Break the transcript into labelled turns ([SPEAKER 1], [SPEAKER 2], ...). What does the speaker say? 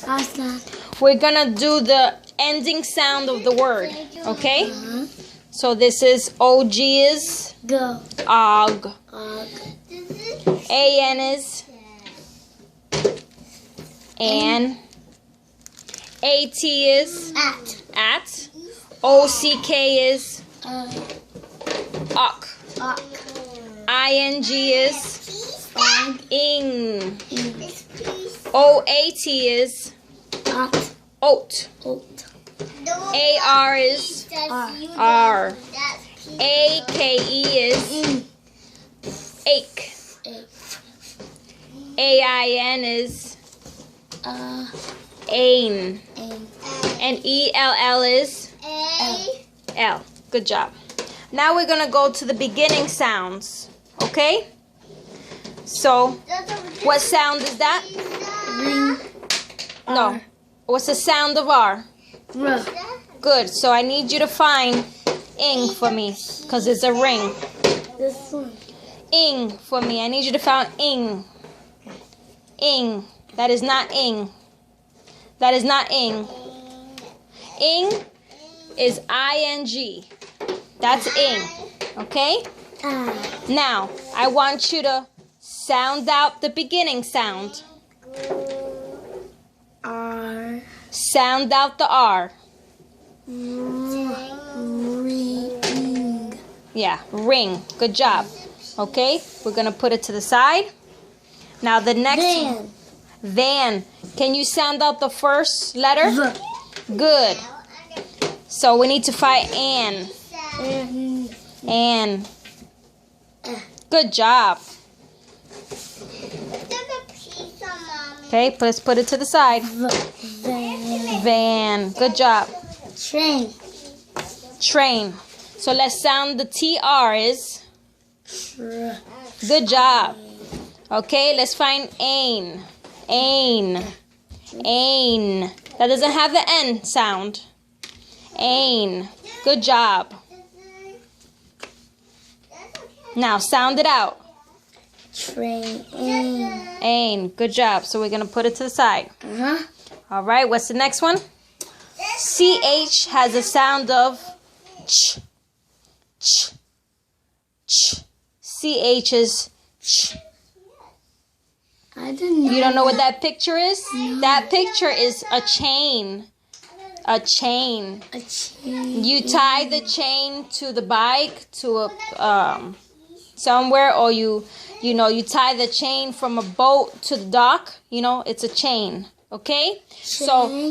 [SPEAKER 1] Awesome.
[SPEAKER 2] We're gonna do the ending sound of the word, okay? So this is OG is
[SPEAKER 1] Go.
[SPEAKER 2] og.
[SPEAKER 1] Og.
[SPEAKER 2] AN is an. AT is at. OCK is ok.
[SPEAKER 1] Ok.
[SPEAKER 2] ING is
[SPEAKER 1] Og.
[SPEAKER 2] ing. OAT is
[SPEAKER 1] Ot.
[SPEAKER 2] oat.
[SPEAKER 1] Ot.
[SPEAKER 2] AR is R. AKE is ache. AIN is ain. And ELL is L. Good job. Now we're going to go to the beginning sounds. Okay? So, what sound is that?
[SPEAKER 1] Ring.
[SPEAKER 2] No. What's the sound of R?
[SPEAKER 1] R.
[SPEAKER 2] Good. So I need you to find ing for me, because it's a ring.
[SPEAKER 1] This one.
[SPEAKER 2] Ing for me. I need you to find ing. Ing. That is not ing. That is not ing. Ing is ING. That's ing. Okay? Now, I want you to sound out the beginning sound.
[SPEAKER 1] R.
[SPEAKER 2] Sound out the R.
[SPEAKER 1] Ring.
[SPEAKER 2] Yeah, ring. Good job. Okay, we're going to put it to the side. Now the next
[SPEAKER 1] Van.
[SPEAKER 2] Van. Can you sound out the first letter?
[SPEAKER 1] V.
[SPEAKER 2] Good. So we need to find an. An. Good job. Okay, let's put it to the side.
[SPEAKER 1] Van.
[SPEAKER 2] Van. Good job.
[SPEAKER 1] Train.
[SPEAKER 2] Train. So let's sound the TR is.
[SPEAKER 1] Tr.
[SPEAKER 2] Good job. Okay, let's find ain. Ain. Ain. That doesn't have the N sound. Ain. Good job. Now sound it out.
[SPEAKER 1] Train.
[SPEAKER 2] Ain. Good job. So we're going to put it to the side. All right, what's the next one? CH has a sound of ch. Ch. Ch. CH is ch.
[SPEAKER 1] I didn't know.
[SPEAKER 2] You don't know what that picture is? No. That picture is a chain. A chain.
[SPEAKER 1] A chain.
[SPEAKER 2] You tie the chain to the bike to a somewhere, or you tie the chain from a boat to the dock. You know, it's a chain. Okay?
[SPEAKER 1] Chain.
[SPEAKER 2] So